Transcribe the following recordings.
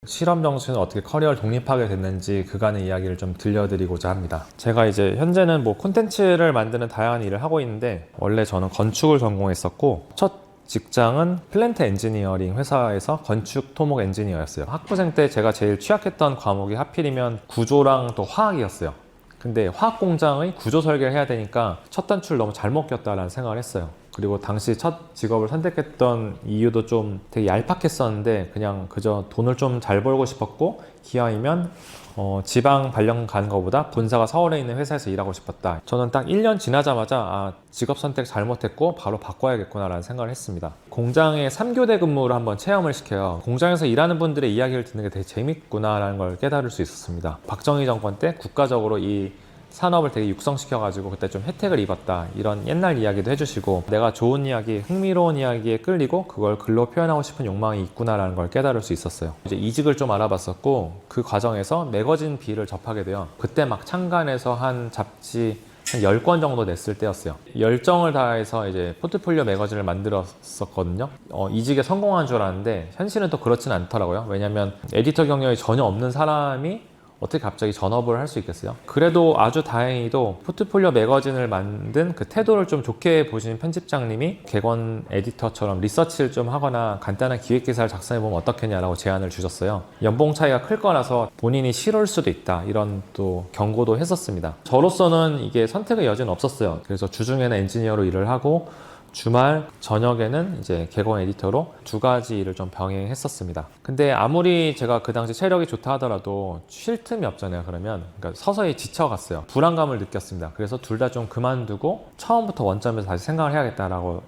실험 정신은 어떻게 커리어를 독립하게 됐는지 그간의 이야기를 좀 들려드리고자 합니다. 제가 이제 현재는 뭐 콘텐츠를 만드는 다양한 일을 하고 있는데, 원래 저는 건축을 전공했었고 첫 직장은 플랜트 엔지니어링 회사에서 건축 토목 엔지니어였어요. 학부생 때 제가 제일 취약했던 과목이 하필이면 구조랑 또 화학이었어요. 근데 화학 공장의 구조 설계를 해야 되니까 첫 단추를 너무 잘못 꼈다라는 생각을 했어요. 그리고 당시 첫 직업을 선택했던 이유도 좀 되게 얄팍했었는데, 그냥 그저 돈을 좀 잘 벌고 싶었고, 기왕이면 지방 발령 가는 것보다 본사가 서울에 있는 회사에서 일하고 싶었다. 저는 딱 1년 지나자마자 직업 선택 잘못했고 바로 바꿔야겠구나 라는 생각을 했습니다. 공장에 3교대 근무를 한번 체험을 시켜요. 공장에서 일하는 분들의 이야기를 듣는 게 되게 재밌구나 라는 걸 깨달을 수 있었습니다. 박정희 정권 때 국가적으로 이 산업을 되게 육성시켜가지고 그때 좀 혜택을 입었다, 이런 옛날 이야기도 해주시고, 내가 좋은 이야기, 흥미로운 이야기에 끌리고 그걸 글로 표현하고 싶은 욕망이 있구나라는 걸 깨달을 수 있었어요. 이제 이직을 좀 알아봤었고, 그 과정에서 매거진 B를 접하게 돼요. 그때 막 창간에서 한 잡지 한 10권 정도 냈을 때였어요. 열정을 다해서 이제 포트폴리오 매거진을 만들었었거든요. 이직에 성공한 줄 알았는데 현실은 또 그렇진 않더라고요. 왜냐면 에디터 경력이 전혀 없는 사람이 어떻게 갑자기 전업을 할 수 있겠어요? 그래도 아주 다행히도 포트폴리오 매거진을 만든 그 태도를 좀 좋게 보시는 편집장님이 객원 에디터처럼 리서치를 좀 하거나 간단한 기획기사를 작성해보면 어떻겠냐라고 제안을 주셨어요. 연봉 차이가 클 거라서 본인이 싫을 수도 있다, 이런 또 경고도 했었습니다. 저로서는 이게 선택의 여지는 없었어요. 그래서 주중에는 엔지니어로 일을 하고 주말 저녁에는 이제 객원 에디터로 두 가지 일을 좀 병행했었습니다. 근데 아무리 제가 그 당시 체력이 좋다 하더라도 쉴 틈이 없잖아요. 그러니까 서서히 지쳐갔어요. 불안감을 느꼈습니다. 그래서 둘 다 좀 그만두고 처음부터 원점에서 다시 생각을 해야겠다라고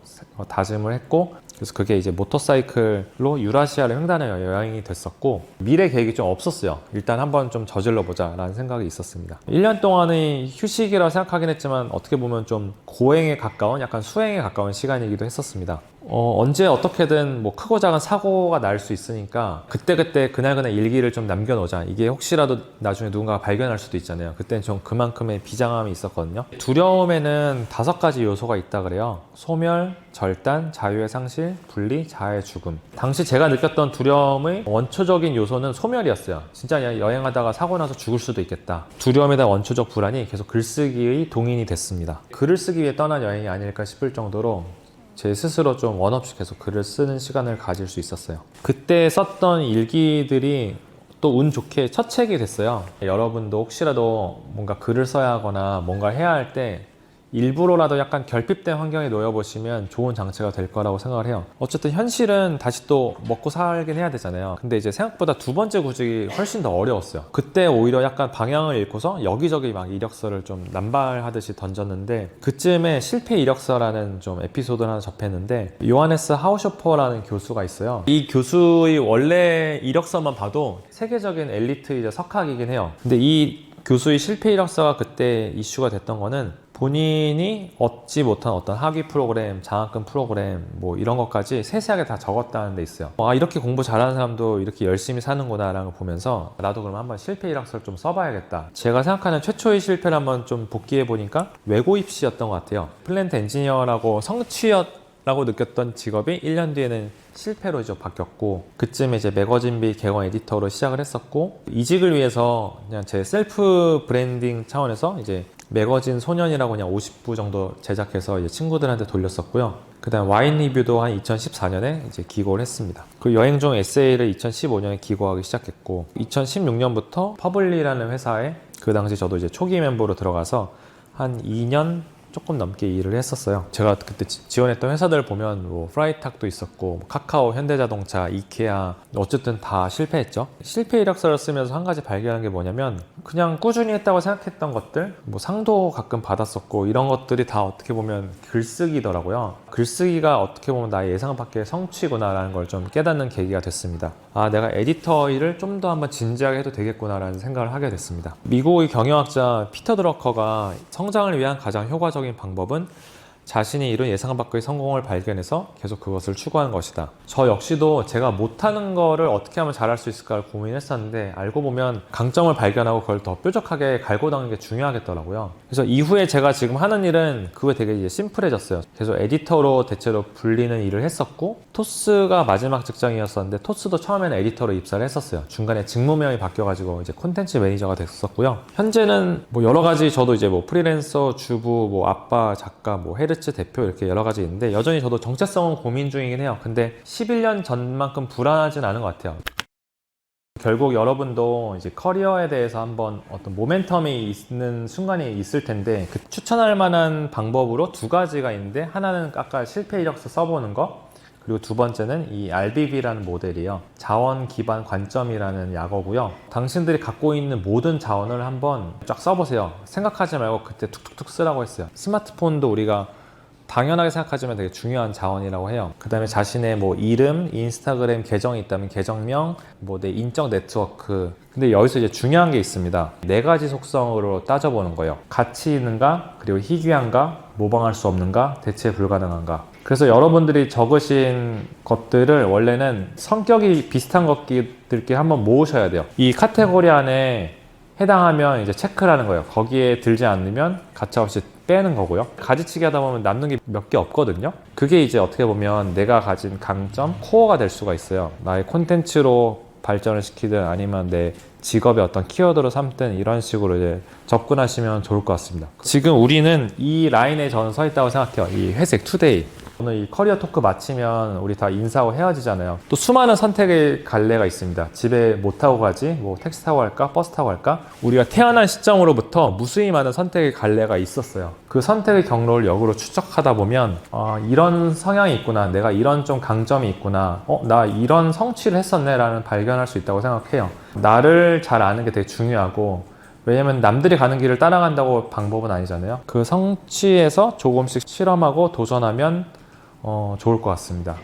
다짐을 했고, 그래서 그게 이제 모터사이클로 유라시아를 횡단하여 여행이 됐었고, 미래 계획이 좀 없었어요. 일단 한번 좀 저질러 보자 라는 생각이 있었습니다. 1년 동안의 휴식이라고 생각하긴 했지만 어떻게 보면 좀 고행에 가까운, 약간 수행에 가까운 시간이기도 했었습니다. 언제 어떻게든 뭐 크고 작은 사고가 날 수 있으니까 그때그때 그날그날 일기를 좀 남겨놓자. 이게 혹시라도 나중에 누군가가 발견할 수도 있잖아요. 그때는 좀 그만큼의 비장함이 있었거든요. 두려움에는 5가지 요소가 있다 그래요. 소멸, 절단, 자유의 상실, 분리, 자아의 죽음. 당시 제가 느꼈던 두려움의 원초적인 요소는 소멸이었어요. 진짜 여행하다가 사고 나서 죽을 수도 있겠다. 두려움에 대한 원초적 불안이 계속 글쓰기의 동인이 됐습니다. 글을 쓰기 위해 떠난 여행이 아닐까 싶을 정도로 제 스스로 좀 원없이 계속 글을 쓰는 시간을 가질 수 있었어요. 그때 썼던 일기들이 또 운 좋게 첫 책이 됐어요. 여러분도 혹시라도 뭔가 글을 써야 하거나 뭔가 해야 할 때 일부러라도 약간 결핍된 환경에 놓여보시면 좋은 장치가 될 거라고 생각을 해요. 어쨌든 현실은 다시 또 먹고 살긴 해야 되잖아요. 근데 이제 생각보다 두 번째 구직이 훨씬 더 어려웠어요. 그때 오히려 약간 방향을 잃고서 여기저기 막 이력서를 좀 남발하듯이 던졌는데, 그쯤에 실패 이력서라는 좀 에피소드를 하나 접했는데, 요하네스 하우쇼퍼라는 교수가 있어요. 이 교수의 원래 이력서만 봐도 세계적인 엘리트 석학이긴 해요. 근데 이 교수의 실패 이력서가 그때 이슈가 됐던 거는 본인이 얻지 못한 어떤 학위 프로그램, 장학금 프로그램 뭐 이런 것까지 세세하게 다 적었다는 데 있어요. 이렇게 공부 잘하는 사람도 이렇게 열심히 사는구나 라는 걸 보면서 나도 그럼 한번 실패 이력서를 좀 써봐야겠다. 제가 생각하는 최초의 실패를 한번 좀 복기해 보니까 외고 입시였던 것 같아요. 플랜트 엔지니어라고 성취였라고 느꼈던 직업이 1년 뒤에는 실패로 이제 바뀌었고, 그쯤에 이제 매거진비 객원 에디터로 시작을 했었고, 이직을 위해서 그냥 제 셀프 브랜딩 차원에서 이제 매거진 소년이라고 그냥 50부 정도 제작해서 이제 친구들한테 돌렸었고요. 그 다음 와인 리뷰도 한 2014년에 이제 기고를 했습니다. 그 여행 중 에세이를 2015년에 기고하기 시작했고, 2016년부터 퍼블리라는 회사에 그 당시 저도 이제 초기 멤버로 들어가서 한 2년 조금 넘게 일을 했었어요. 제가 그때 지원했던 회사들 보면 뭐 프라이탁도 있었고, 카카오, 현대자동차, 이케아, 어쨌든 다 실패했죠. 실패 이력서를 쓰면서 한 가지 발견한 게 뭐냐면, 그냥 꾸준히 했다고 생각했던 것들, 뭐 상도 가끔 받았었고, 이런 것들이 다 어떻게 보면 글쓰기더라고요. 글쓰기가 어떻게 보면 나의 예상 밖의 성취구나 라는 걸 좀 깨닫는 계기가 됐습니다. 내가 에디터 일을 좀 더 한번 진지하게 해도 되겠구나 라는 생각을 하게 됐습니다. 미국의 경영학자 피터 드러커가 성장을 위한 가장 효과적인 방법은 자신이 이룬 예상 밖의 성공을 발견해서 계속 그것을 추구하는 것이다. 저 역시도 제가 못하는 거를 어떻게 하면 잘할 수 있을까 고민했었는데 알고 보면 강점을 발견하고 그걸 더 뾰족하게 갈고 닦는 게 중요하겠더라고요. 그래서 이후에 제가 지금 하는 일은 그게 되게 이제 심플해졌어요. 계속 에디터로 대체로 불리는 일을 했었고 토스가 마지막 직장이었었는데 토스도 처음에는 에디터로 입사를 했었어요. 중간에 직무명이 바뀌어가지고 이제 콘텐츠 매니저가 됐었고요. 현재는 뭐 여러 가지 저도 이제 뭐 프리랜서, 주부, 뭐 아빠, 작가, 뭐 헤르츠 대표 이렇게 여러 가지 있는데 여전히 저도 정체성은 고민 중이긴 해요. 근데 11년 전만큼 불안하진 않은 것 같아요. 결국 여러분도 이제 커리어에 대해서 한번 어떤 모멘텀이 있는 순간이 있을 텐데 그 추천할 만한 방법으로 두 가지가 있는데 하나는 아까 실패 이력서 써보는 거 그리고 두 번째는 이 RBB라는 모델이요. 자원 기반 관점이라는 약어고요. 당신들이 갖고 있는 모든 자원을 한번 쫙 써보세요. 생각하지 말고 그때 툭툭툭 쓰라고 했어요. 스마트폰도 우리가 당연하게 생각하지만 되게 중요한 자원이라고 해요. 그 다음에 자신의 뭐 이름, 인스타그램 계정이 있다면 계정명, 뭐 내 인적 네트워크. 근데 여기서 이제 중요한 게 있습니다. 네 가지 속성으로 따져보는 거예요. 가치 있는가, 그리고 희귀한가, 모방할 수 없는가, 대체 불가능한가. 그래서 여러분들이 적으신 것들을 원래는 성격이 비슷한 것들끼리 한번 모으셔야 돼요. 이 카테고리 안에 해당하면 이제 체크를 하는 거예요. 거기에 들지 않으면 가차없이 빼는 거고요. 가지치기 하다 보면 남는 게 몇 개 없거든요. 그게 이제 어떻게 보면 내가 가진 강점, 코어가 될 수가 있어요. 나의 콘텐츠로 발전을 시키든 아니면 내 직업의 어떤 키워드로 삼든 이런 식으로 이제 접근하시면 좋을 것 같습니다. 지금 우리는 이 라인에 저는 서 있다고 생각해요. 이 회색 투데이. 오늘 이 커리어 토크 마치면 우리 다 인사하고 헤어지잖아요. 또 수많은 선택의 갈래가 있습니다. 집에 못 타고 가지, 뭐 택시 타고 갈까, 버스 타고 갈까? 우리가 태어난 시점으로부터 무수히 많은 선택의 갈래가 있었어요. 그 선택의 경로를 역으로 추적하다 보면 이런 성향이 있구나, 내가 이런 좀 강점이 있구나, 나 이런 성취를 했었네 라는 발견할 수 있다고 생각해요. 나를 잘 아는 게 되게 중요하고 왜냐면 남들이 가는 길을 따라간다고 방법은 아니잖아요. 그 성취에서 조금씩 실험하고 도전하면 좋을 것 같습니다.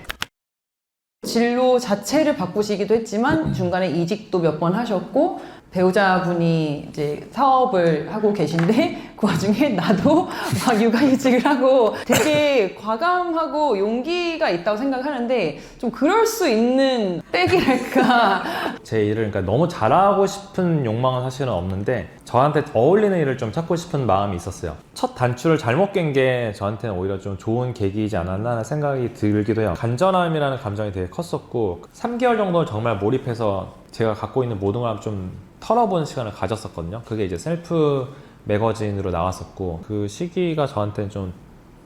진로 자체를 바꾸시기도 했지만 중간에 이직도 몇 번 하셨고 배우자분이 이제 사업을 하고 계신데 그 와중에 나도 막 육아휴직을 하고 되게 과감하고 용기가 있다고 생각하는데 좀 그럴 수 있는 백이랄까. 제 일을 그러니까 너무 잘하고 싶은 욕망은 사실은 없는데 저한테 어울리는 일을 좀 찾고 싶은 마음이 있었어요. 첫 단추를 잘못 깬 게 저한테는 오히려 좀 좋은 계기이지 않았나 하는 생각이 들기도 해요. 간절함이라는 감정이 되게 컸었고 3개월 정도는 정말 몰입해서 제가 갖고 있는 모든 걸 좀 털어보는 시간을 가졌었거든요. 그게 이제 셀프 매거진으로 나왔었고 그 시기가 저한테는 좀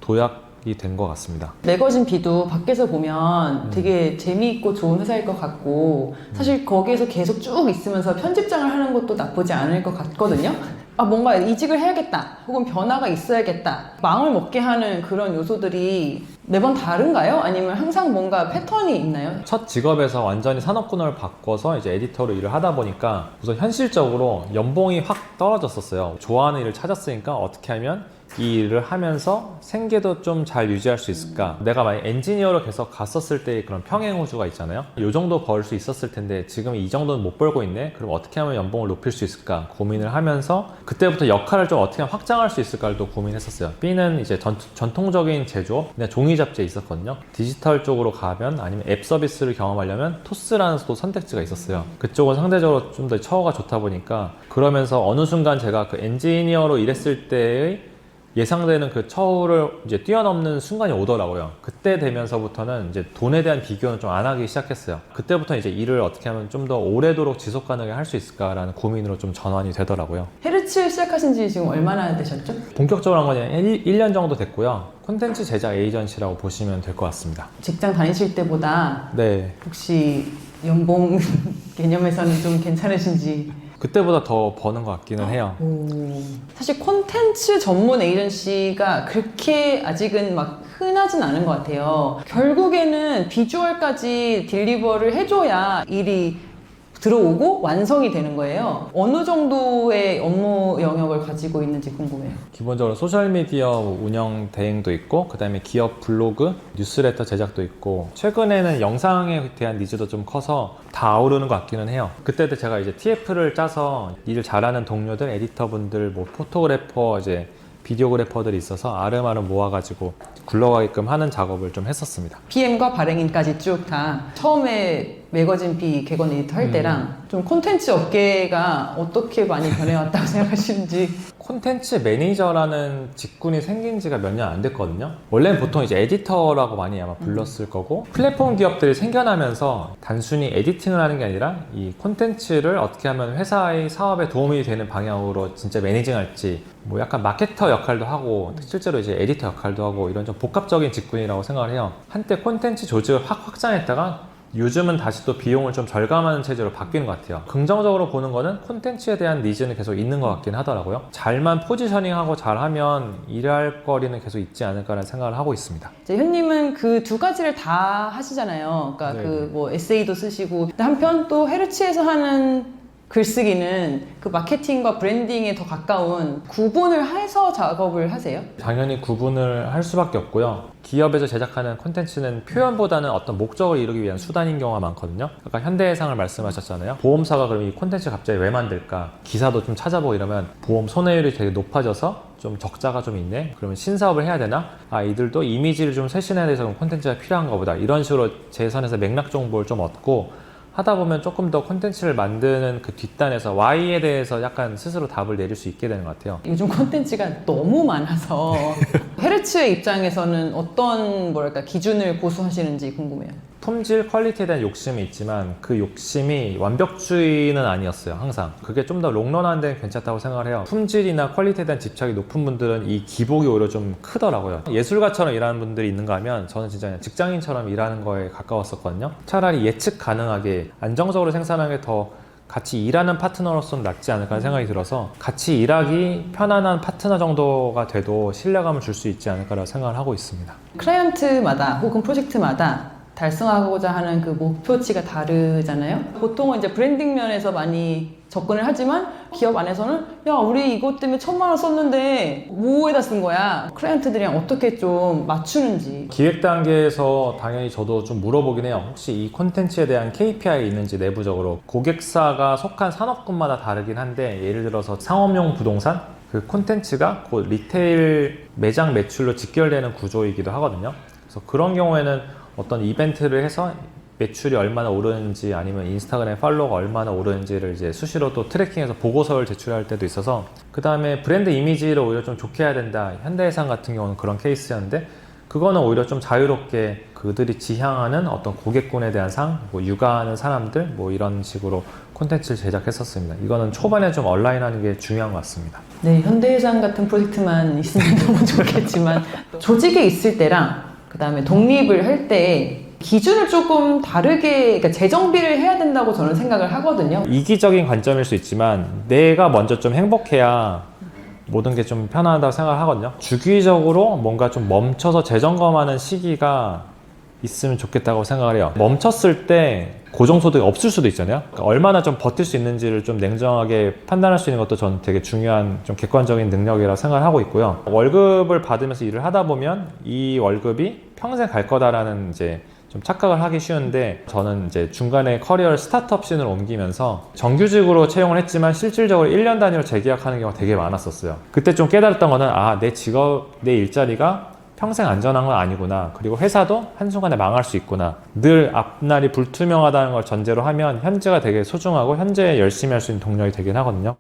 도약이 된 것 같습니다. 매거진 B도 밖에서 보면 되게 재미있고 좋은 회사일 것 같고 사실 거기에서 계속 쭉 있으면서 편집장을 하는 것도 나쁘지 않을 것 같거든요. 뭔가 이직을 해야겠다 혹은 변화가 있어야겠다 마음을 먹게 하는 그런 요소들이 매번 다른가요? 아니면 항상 뭔가 패턴이 있나요? 첫 직업에서 완전히 산업군을 바꿔서 이제 에디터로 일을 하다 보니까 우선 현실적으로 연봉이 확 떨어졌었어요. 좋아하는 일을 찾았으니까 어떻게 하면 이 일을 하면서 생계도 좀 잘 유지할 수 있을까? 내가 만약 엔지니어로 계속 갔었을 때의 그런 평행우주가 있잖아요. 이 정도 벌 수 있었을 텐데 지금 이 정도는 못 벌고 있네? 그럼 어떻게 하면 연봉을 높일 수 있을까? 고민을 하면서 그때부터 역할을 좀 어떻게 하면 확장할 수 있을까를 또 고민했었어요. B는 이제 전통적인 제조업, 그냥 종이 잡지에 있었거든요. 디지털 쪽으로 가면 아니면 앱 서비스를 경험하려면 토스라는 또 선택지가 있었어요. 그쪽은 상대적으로 좀 더 처우가 좋다 보니까 그러면서 어느 순간 제가 그 엔지니어로 일했을 때의 예상되는 그 처우를 이제 뛰어넘는 순간이 오더라고요. 그때 되면서부터는 이제 돈에 대한 비교는 좀 안 하기 시작했어요. 그때부터 이제 일을 어떻게 하면 좀 더 오래도록 지속 가능하게 할 수 있을까라는 고민으로 좀 전환이 되더라고요. 헤르츠 시작하신 지 지금 얼마나 되셨죠? 본격적으로 한 건 1년 정도 됐고요. 콘텐츠 제작 에이전시라고 보시면 될 것 같습니다. 직장 다니실 때보다 네. 혹시 연봉 개념에서는 좀 괜찮으신지? 그때보다 더 버는 것 같기는 해요. 사실 콘텐츠 전문 에이전시가 그렇게 아직은 막 흔하진 않은 것 같아요. 결국에는 비주얼까지 딜리버를 해줘야 일이 들어오고 완성이 되는 거예요. 어느 정도의 업무 영역을 가지고 있는지 궁금해요. 기본적으로 소셜미디어 운영 대행도 있고 그 다음에 기업 블로그, 뉴스레터 제작도 있고 최근에는 영상에 대한 니즈도 좀 커서 다 아우르는 것 같기는 해요. 그때도 제가 이제 TF를 짜서 일을 잘하는 동료들, 에디터분들, 뭐 포토그래퍼, 이제 비디오그래퍼들이 있어서 아름아름 모아가지고 굴러가게끔 하는 작업을 좀 했었습니다. PM과 발행인까지 쭉 다 처음에 매거진 B 개건 에디터 할 때랑 좀 콘텐츠 업계가 어떻게 많이 변해왔다고 생각하시는지. 콘텐츠 매니저라는 직군이 생긴 지가 몇 년 안 됐거든요. 원래는 보통 이제 에디터라고 많이 아마 불렀을 거고, 플랫폼 기업들이 생겨나면서 단순히 에디팅을 하는 게 아니라 이 콘텐츠를 어떻게 하면 회사의 사업에 도움이 되는 방향으로 진짜 매니징할지, 뭐 약간 마케터 역할도 하고 실제로 이제 에디터 역할도 하고 이런 좀 복합적인 직군이라고 생각을 해요. 한때 콘텐츠 조직을 확 확장했다가 요즘은 다시 또 비용을 좀 절감하는 체제로 바뀌는 것 같아요. 긍정적으로 보는 거는 콘텐츠에 대한 니즈는 계속 있는 것 같긴 하더라고요. 잘만 포지셔닝하고 잘하면 일할 거리는 계속 있지 않을까라는 생각을 하고 있습니다. 이제 현님은 그 두 가지를 다 하시잖아요. 그러니까 네네. 그 뭐 에세이도 쓰시고, 근데 한편 또 헤르츠에서 하는 글쓰기는 그 마케팅과 브랜딩에 더 가까운 구분을 해서 작업을 하세요? 당연히 구분을 할 수밖에 없고요. 기업에서 제작하는 콘텐츠는 표현보다는 어떤 목적을 이루기 위한 수단인 경우가 많거든요. 아까 현대해상을 말씀하셨잖아요. 보험사가 그럼 이 콘텐츠 갑자기 왜 만들까? 기사도 좀 찾아보고 이러면 보험 손해율이 되게 높아져서 좀 적자가 좀 있네? 그러면 신사업을 해야 되나? 아, 이들도 이미지를 좀 쇄신해야 돼서 그럼 콘텐츠가 필요한가 보다. 이런 식으로 제 선에서 맥락 정보를 좀 얻고 하다 보면 조금 더 콘텐츠를 만드는 그 뒷단에서 Y에 대해서 약간 스스로 답을 내릴 수 있게 되는 것 같아요. 요즘 콘텐츠가 너무 많아서 헤르츠의 입장에서는 어떤 뭐랄까 기준을 고수하시는지 궁금해요. 품질, 퀄리티에 대한 욕심이 있지만 그 욕심이 완벽주의는 아니었어요. 항상 그게 좀 더 롱런한 데는 괜찮다고 생각을 해요. 품질이나 퀄리티에 대한 집착이 높은 분들은 이 기복이 오히려 좀 크더라고요. 예술가처럼 일하는 분들이 있는가 하면 저는 진짜 그냥 직장인처럼 일하는 거에 가까웠었거든요. 차라리 예측 가능하게 안정적으로 생산하는 게 더 같이 일하는 파트너로서는 낫지 않을까 하는 생각이 들어서 같이 일하기 편안한 파트너 정도가 돼도 신뢰감을 줄 수 있지 않을까라고 생각을 하고 있습니다. 클라이언트마다 혹은 프로젝트마다 달성하고자 하는 그 목표치가 다르잖아요. 보통은 이제 브랜딩 면에서 많이 접근을 하지만 기업 안에서는 야, 우리 이것 때문에 1,000만 원 썼는데 뭐에다 쓴 거야? 클라이언트들이랑 어떻게 좀 맞추는지. 기획 단계에서 당연히 저도 좀 물어보긴 해요. 혹시 이 콘텐츠에 대한 KPI 있는지 내부적으로. 고객사가 속한 산업군마다 다르긴 한데 예를 들어서 상업용 부동산? 그 콘텐츠가 곧 리테일 매장 매출로 직결되는 구조이기도 하거든요. 그래서 그런 경우에는 어떤 이벤트를 해서 매출이 얼마나 오르는지 아니면 인스타그램 팔로워가 얼마나 오르는지를 이제 수시로 또 트래킹해서 보고서를 제출할 때도 있어서, 그 다음에 브랜드 이미지를 오히려 좀 좋게 해야 된다. 현대해상 같은 경우는 그런 케이스였는데 그거는 오히려 좀 자유롭게 그들이 지향하는 어떤 고객군에 대한 상, 뭐 육아하는 사람들 뭐 이런 식으로 콘텐츠를 제작했었습니다. 이거는 초반에 좀 얼라인하는 게 중요한 것 같습니다. 네, 현대해상 같은 프로젝트만 있으면 너무 좋겠지만 조직에 있을 때랑 그 다음에 독립을 할 때 기준을 조금 다르게, 그러니까 재정비를 해야 된다고 저는 생각을 하거든요. 이기적인 관점일 수 있지만 내가 먼저 좀 행복해야 모든 게 좀 편하다고 생각을 하거든요. 주기적으로 뭔가 좀 멈춰서 재점검하는 시기가 있으면 좋겠다고 생각을 해요. 멈췄을 때 고정소득이 없을 수도 있잖아요. 그러니까 얼마나 좀 버틸 수 있는지를 좀 냉정하게 판단할 수 있는 것도 저는 되게 중요한 좀 객관적인 능력이라고 생각을 하고 있고요. 월급을 받으면서 일을 하다 보면 이 월급이 평생 갈 거다라는 이제 좀 착각을 하기 쉬운데, 저는 이제 중간에 커리어를 스타트업 씬으로 옮기면서 정규직으로 채용을 했지만 실질적으로 1년 단위로 재계약하는 경우가 되게 많았었어요. 그때 좀 깨달았던 거는 내 직업, 내 일자리가 평생 안전한 건 아니구나. 그리고 회사도 한순간에 망할 수 있구나. 늘 앞날이 불투명하다는 걸 전제로 하면 현재가 되게 소중하고 현재 열심히 할 수 있는 동력이 되긴 하거든요.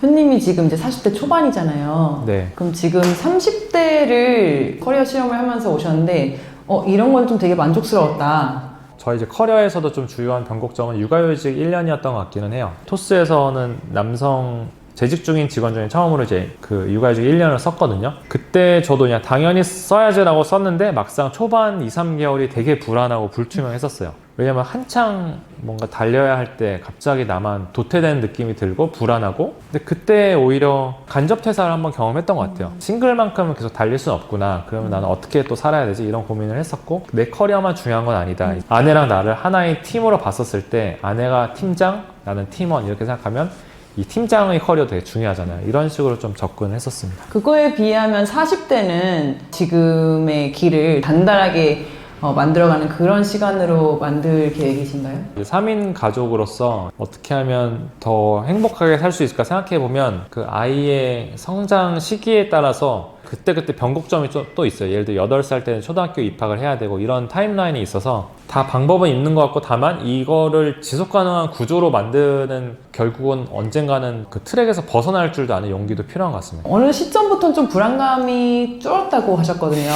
현님이 지금 이제 40대 초반이잖아요. 네. 그럼 지금 30대를 커리어 시험을 하면서 오셨는데 이런 건 좀 되게 만족스러웠다. 저희 이제 커리어에서도 좀 주요한 변곡점은 육아휴직 1년이었던 것 같기는 해요. 토스에서는 남성 재직 중인 직원 중에 처음으로 이제 그 육아휴직 1년을 썼거든요. 그때 저도 그냥 당연히 써야지라고 썼는데 막상 초반 2, 3개월이 되게 불안하고 불투명했었어요. 왜냐면 한창 뭔가 달려야 할 때 갑자기 나만 도태되는 느낌이 들고 불안하고, 근데 그때 오히려 간접 퇴사를 한번 경험했던 것 같아요. 싱글만큼은 계속 달릴 수는 없구나. 그러면 나는 어떻게 또 살아야 되지? 이런 고민을 했었고, 내 커리어만 중요한 건 아니다. 아내랑 나를 하나의 팀으로 봤었을 때 아내가 팀장, 나는 팀원 이렇게 생각하면 이 팀장의 커리어 되게 중요하잖아요. 이런 식으로 좀 접근했었습니다. 그거에 비하면 40대는 지금의 길을 단단하게 만들어가는 그런 시간으로 만들 계획이신가요? 3인 가족으로서 어떻게 하면 더 행복하게 살 수 있을까 생각해보면 그 아이의 성장 시기에 따라서 그때그때 변곡점이 또 있어요. 예를 들어 8살 때는 초등학교 입학을 해야 되고 이런 타임라인이 있어서 다 방법은 있는 것 같고 다만 이거를 지속 가능한 구조로 만드는 결국은 언젠가는 그 트랙에서 벗어날 줄도 아는 용기도 필요한 것 같습니다. 어느 시점부터는 좀 불안감이 줄었다고 하셨거든요.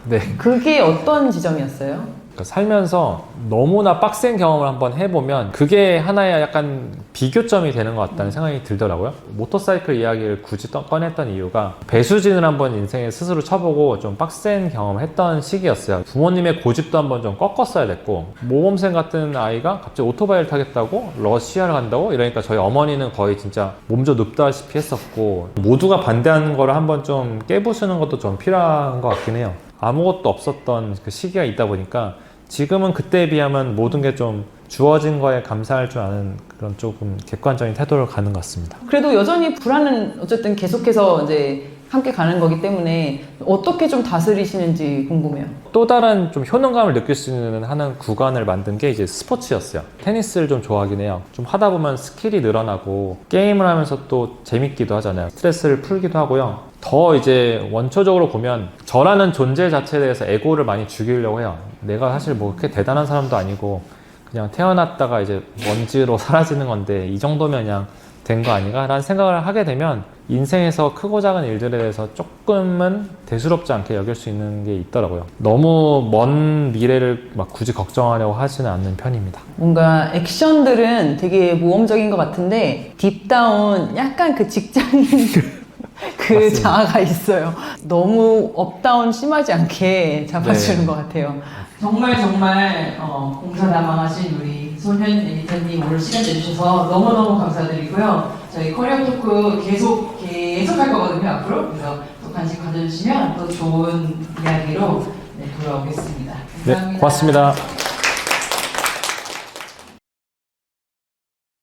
네. 그게 어떤 지점이었어요? 그러니까 살면서 너무나 빡센 경험을 한번 해보면 그게 하나의 약간 비교점이 되는 것 같다는 생각이 들더라고요. 모터사이클 이야기를 굳이 꺼냈던 이유가 배수진을 한번 인생에 스스로 쳐보고 좀 빡센 경험을 했던 시기였어요. 부모님의 고집도 한번 좀 꺾었어야 됐고 모범생 같은 아이가 갑자기 오토바이를 타겠다고 러시아를 간다고 이러니까 저희 어머니는 거의 진짜 몸져 눕다시피 했었고 모두가 반대하는 거를 한번 좀 깨부수는 것도 좀 필요한 것 같긴 해요. 아무것도 없었던 그 시기가 있다 보니까 지금은 그때에 비하면 모든 게 좀 주어진 거에 감사할 줄 아는 그런 조금 객관적인 태도를 갖는 것 같습니다. 그래도 여전히 불안은 어쨌든 계속해서 이제 함께 가는 거기 때문에 어떻게 좀 다스리시는지 궁금해요. 또 다른 좀 효능감을 느낄 수 있는 하는 구간을 만든 게 이제 스포츠였어요. 테니스를 좀 좋아하긴 해요. 좀 하다 보면 스킬이 늘어나고 게임을 하면서 또 재밌기도 하잖아요. 스트레스를 풀기도 하고요. 더 이제 원초적으로 보면 저라는 존재 자체에 대해서 에고를 많이 죽이려고 해요. 내가 사실 뭐 그렇게 대단한 사람도 아니고 그냥 태어났다가 이제 먼지로 사라지는 건데 이 정도면 그냥 된 거 아닌가? 라는 생각을 하게 되면 인생에서 크고 작은 일들에 대해서 조금은 대수롭지 않게 여길 수 있는 게 있더라고요. 너무 먼 미래를 막 굳이 걱정하려고 하지는 않는 편입니다. 뭔가 액션들은 되게 모험적인 것 같은데 딥다운 약간 그 직장인 그 맞습니다. 자아가 있어요. 너무 업다운 심하지 않게 잡아주는 네. 것 같아요. 정말 공사다망하신 우리 손현 에디터님 오늘 시간 내주셔서 너무너무 감사드리고요. 저희 커리어 토크 계속 할 거거든요 앞으로. 그래서 또 관심 가져주시면 또 좋은 이야기로 돌아오겠습니다. 감사합니다. 네, 고맙습니다.